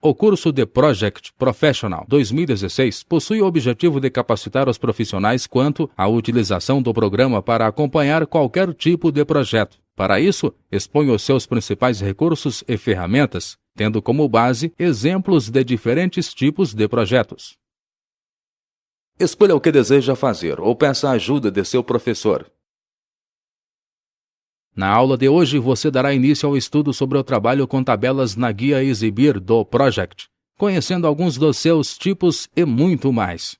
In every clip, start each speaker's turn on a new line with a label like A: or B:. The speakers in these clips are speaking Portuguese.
A: O curso The Project Professional 2016 possui o objetivo de capacitar os profissionais quanto à utilização do programa para acompanhar qualquer tipo de projeto. Para isso, expõe os seus principais recursos e ferramentas, tendo como base exemplos de diferentes tipos de projetos. Escolha o que deseja fazer ou peça a ajuda de seu professor. Na aula de hoje, você dará início ao estudo sobre o trabalho com tabelas na guia Exibir do Project, conhecendo alguns dos seus tipos e muito mais.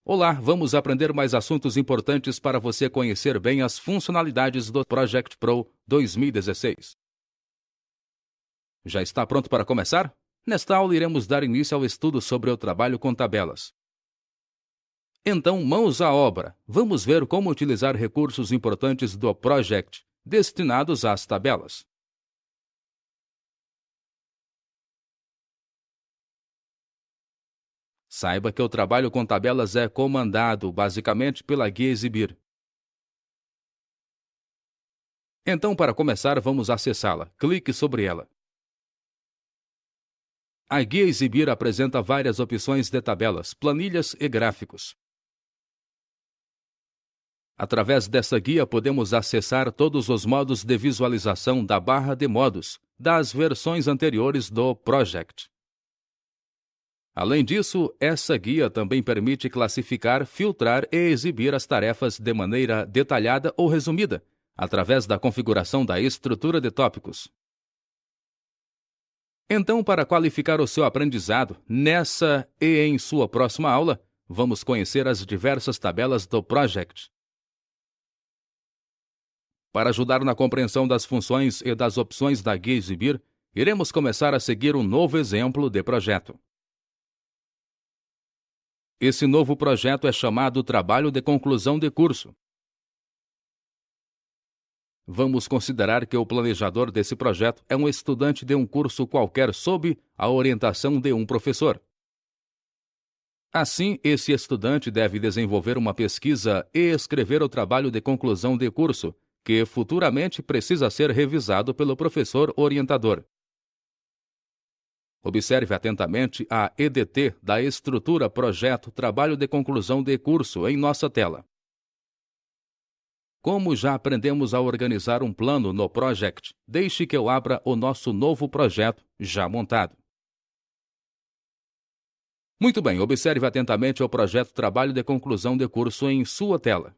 A: Olá, vamos aprender mais assuntos importantes para você conhecer bem as funcionalidades do Project Pro 2016. Já está pronto para começar? Nesta aula iremos dar início ao estudo sobre o trabalho com tabelas. Então, mãos à obra! Vamos ver como utilizar recursos importantes do Project, destinados às tabelas. Saiba que o trabalho com tabelas é comandado, basicamente, pela guia Exibir. Então, para começar, vamos acessá-la. Clique sobre ela. A guia Exibir apresenta várias opções de tabelas, planilhas e gráficos. Através dessa guia, podemos acessar todos os modos de visualização da barra de modos das versões anteriores do Project. Além disso, essa guia também permite classificar, filtrar e exibir as tarefas de maneira detalhada ou resumida, através da configuração da estrutura de tópicos. Então, para qualificar o seu aprendizado, nessa e em sua próxima aula, vamos conhecer as diversas tabelas do Project. Para ajudar na compreensão das funções e das opções da guia Exibir, iremos começar a seguir um novo exemplo de projeto. Esse novo projeto é chamado Trabalho de Conclusão de Curso. Vamos considerar que o planejador desse projeto é um estudante de um curso qualquer sob a orientação de um professor. Assim, esse estudante deve desenvolver uma pesquisa e escrever o trabalho de conclusão de curso, que futuramente precisa ser revisado pelo professor orientador. Observe atentamente a EDT da estrutura Projeto Trabalho de Conclusão de Curso em nossa tela. Como já aprendemos a organizar um plano no Project, deixe que eu abra o nosso novo projeto já montado. Muito bem, observe atentamente o projeto Trabalho de Conclusão de Curso em sua tela.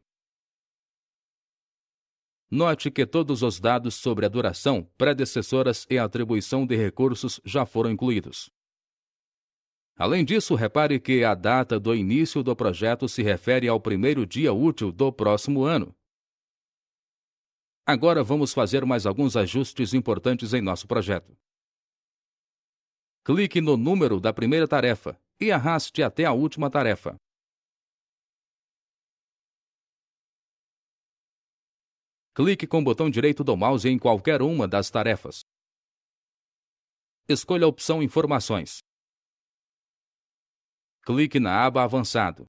A: Note que todos os dados sobre a duração, predecessoras e atribuição de recursos já foram incluídos. Além disso, repare que a data do início do projeto se refere ao primeiro dia útil do próximo ano. Agora vamos fazer mais alguns ajustes importantes em nosso projeto. Clique no número da primeira tarefa e arraste até a última tarefa. Clique com o botão direito do mouse em qualquer uma das tarefas. Escolha a opção Informações. Clique na aba Avançado.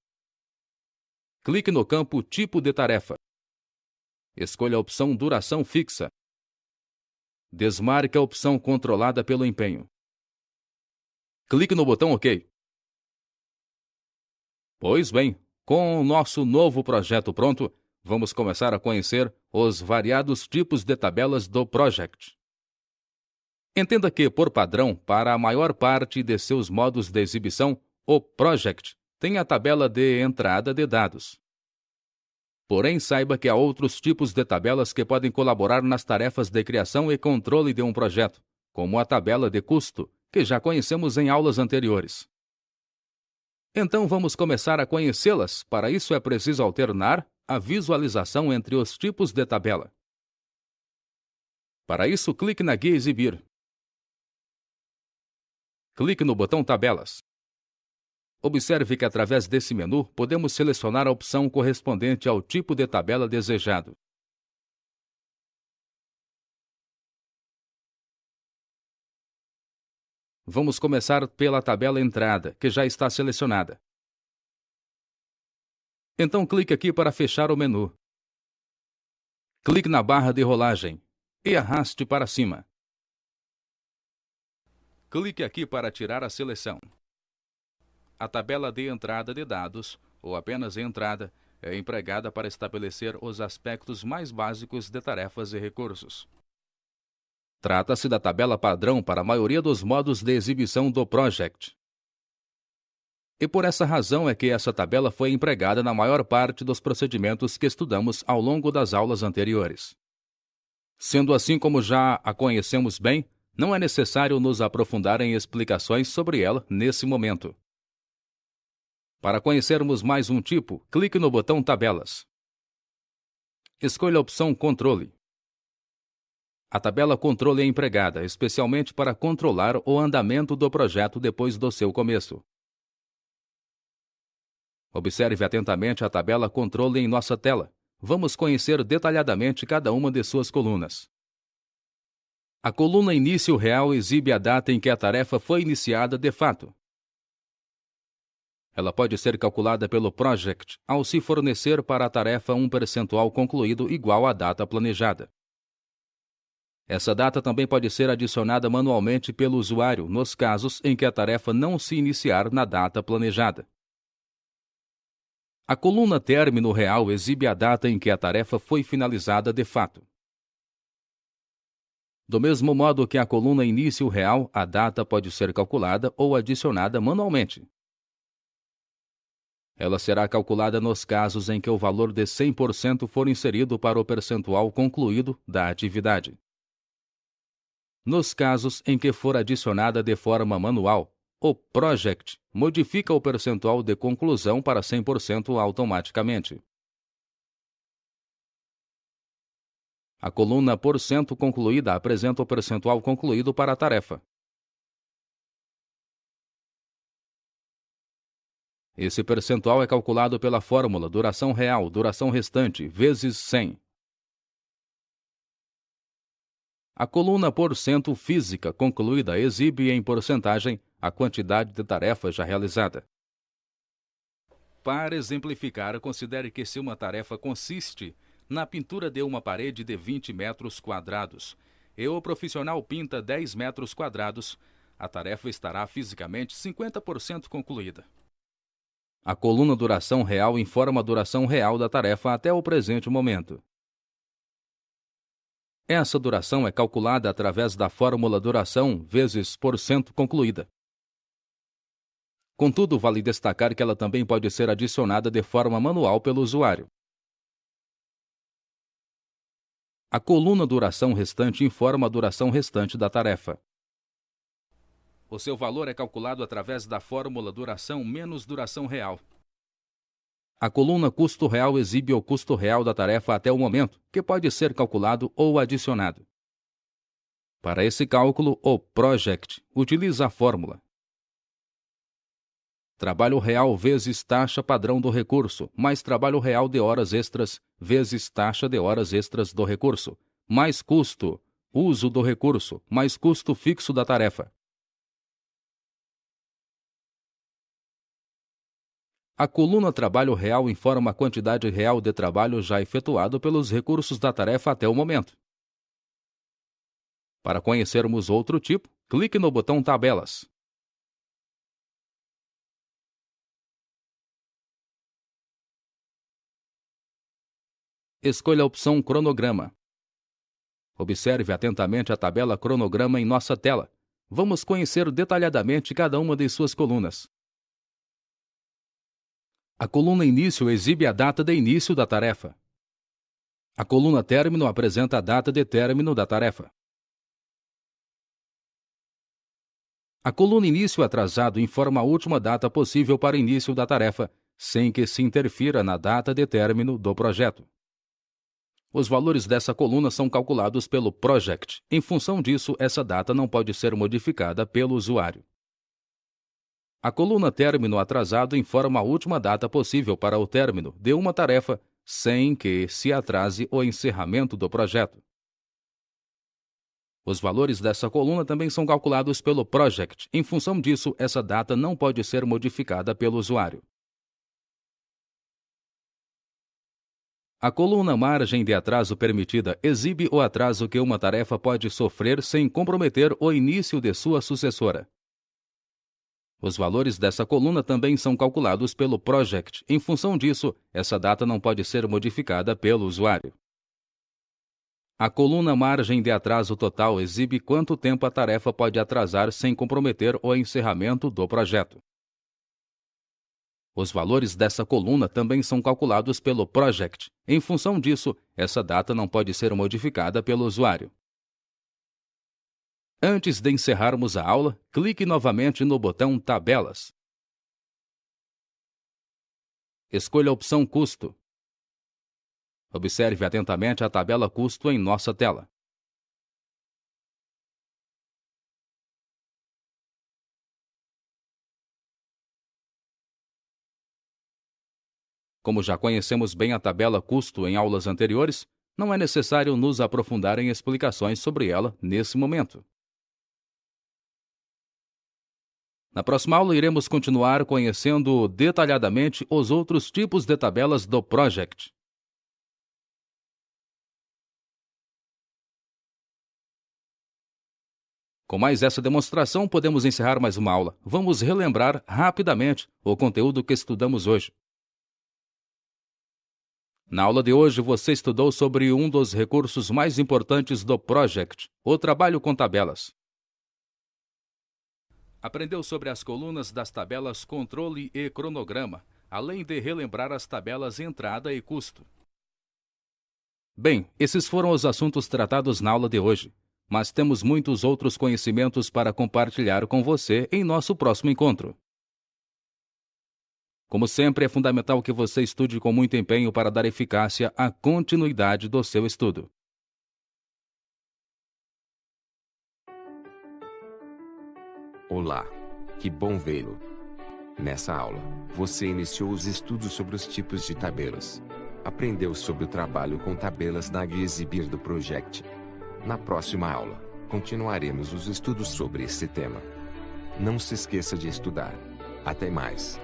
A: Clique no campo Tipo de tarefa. Escolha a opção Duração fixa. Desmarque a opção Controlada pelo empenho. Clique no botão OK. Pois bem, com o nosso novo projeto pronto, vamos começar a conhecer os variados tipos de tabelas do Project. Entenda que, por padrão, para a maior parte de seus modos de exibição, o Project tem a tabela de entrada de dados. Porém, saiba que há outros tipos de tabelas que podem colaborar nas tarefas de criação e controle de um projeto, como a tabela de custo, que já conhecemos em aulas anteriores. Então vamos começar a conhecê-las. Para isso é preciso alternar a visualização entre os tipos de tabela. Para isso, clique na guia Exibir. Clique no botão Tabelas. Observe que através desse menu podemos selecionar a opção correspondente ao tipo de tabela desejado. Vamos começar pela tabela Entrada, que já está selecionada. Então clique aqui para fechar o menu. Clique na barra de rolagem e arraste para cima. Clique aqui para tirar a seleção. A tabela de entrada de dados, ou apenas entrada, é empregada para estabelecer os aspectos mais básicos de tarefas e recursos. Trata-se da tabela padrão para a maioria dos modos de exibição do Project. E por essa razão é que essa tabela foi empregada na maior parte dos procedimentos que estudamos ao longo das aulas anteriores. Sendo assim, como já a conhecemos bem, não é necessário nos aprofundar em explicações sobre ela nesse momento. Para conhecermos mais um tipo, clique no botão Tabelas. Escolha a opção Controle. A tabela Controle é empregada especialmente para controlar o andamento do projeto depois do seu começo. Observe atentamente a tabela Controle em nossa tela. Vamos conhecer detalhadamente cada uma de suas colunas. A coluna Início Real exibe a data em que a tarefa foi iniciada de fato. Ela pode ser calculada pelo Project ao se fornecer para a tarefa um percentual concluído igual à data planejada. Essa data também pode ser adicionada manualmente pelo usuário nos casos em que a tarefa não se iniciar na data planejada. A coluna Término Real exibe a data em que a tarefa foi finalizada de fato. Do mesmo modo que a coluna Início Real, a data pode ser calculada ou adicionada manualmente. Ela será calculada nos casos em que o valor de 100% for inserido para o percentual concluído da atividade. Nos casos em que for adicionada de forma manual, o Project modifica o percentual de conclusão para 100% automaticamente. A coluna Porcento Concluída apresenta o percentual concluído para a tarefa. Esse percentual é calculado pela fórmula duração real, duração restante, vezes 100. A coluna Porcento Física Concluída exibe em porcentagem a quantidade de tarefa já realizada. Para exemplificar, considere que se uma tarefa consiste na pintura de uma parede de 20 metros quadrados e o profissional pinta 10 metros quadrados, a tarefa estará fisicamente 50% concluída. A coluna Duração Real informa a duração real da tarefa até o presente momento. Essa duração é calculada através da fórmula duração vezes porcento concluída. Contudo, vale destacar que ela também pode ser adicionada de forma manual pelo usuário. A coluna Duração Restante informa a duração restante da tarefa. O seu valor é calculado através da fórmula duração menos duração real. A coluna Custo Real exibe o custo real da tarefa até o momento, que pode ser calculado ou adicionado. Para esse cálculo, o Project utiliza a fórmula trabalho real vezes taxa padrão do recurso, mais trabalho real de horas extras, vezes taxa de horas extras do recurso, mais custo, uso do recurso, mais custo fixo da tarefa. A coluna Trabalho Real informa a quantidade real de trabalho já efetuado pelos recursos da tarefa até o momento. Para conhecermos outro tipo, clique no botão Tabelas. Escolha a opção Cronograma. Observe atentamente a tabela Cronograma em nossa tela. Vamos conhecer detalhadamente cada uma de suas colunas. A coluna Início exibe a data de início da tarefa. A coluna Término apresenta a data de término da tarefa. A coluna Início Atrasado informa a última data possível para início da tarefa, sem que se interfira na data de término do projeto. Os valores dessa coluna são calculados pelo Project. Em função disso, essa data não pode ser modificada pelo usuário. A coluna Término Atrasado informa a última data possível para o término de uma tarefa, sem que se atrase o encerramento do projeto. Os valores dessa coluna também são calculados pelo Project. Em função disso, essa data não pode ser modificada pelo usuário. A coluna margem de atraso permitida exibe o atraso que uma tarefa pode sofrer sem comprometer o início de sua sucessora. Os valores dessa coluna também são calculados pelo project. Em função disso, essa data não pode ser modificada pelo usuário. A coluna margem de atraso total exibe quanto tempo a tarefa pode atrasar sem comprometer o encerramento do projeto. Os valores dessa coluna também são calculados pelo project. Em função disso, essa data não pode ser modificada pelo usuário. Antes de encerrarmos a aula, clique novamente no botão Tabelas. Escolha a opção Custo. Observe atentamente a tabela Custo em nossa tela. Como já conhecemos bem a tabela Custo em aulas anteriores, não é necessário nos aprofundar em explicações sobre ela nesse momento. Na próxima aula, iremos continuar conhecendo detalhadamente os outros tipos de tabelas do Project. Com mais essa demonstração, podemos encerrar mais uma aula. Vamos relembrar rapidamente o conteúdo que estudamos hoje. Na aula de hoje, você estudou sobre um dos recursos mais importantes do Project, o trabalho com tabelas. Aprendeu sobre as colunas das tabelas controle e cronograma, além de relembrar as tabelas entrada e custo. Bem, esses foram os assuntos tratados na aula de hoje, mas temos muitos outros conhecimentos para compartilhar com você em nosso próximo encontro. Como sempre, é fundamental que você estude com muito empenho para dar eficácia à continuidade do seu estudo.
B: Olá! Que bom vê-lo! Nessa aula, você iniciou os estudos sobre os tipos de tabelas. Aprendeu sobre o trabalho com tabelas na guia Exibir do Project. Na próxima aula, continuaremos os estudos sobre esse tema. Não se esqueça de estudar. Até mais!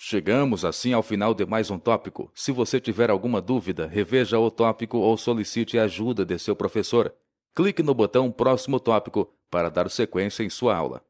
A: Chegamos assim ao final de mais um tópico. Se você tiver alguma dúvida, reveja o tópico ou solicite a ajuda de seu professor. Clique no botão Próximo Tópico para dar sequência em sua aula.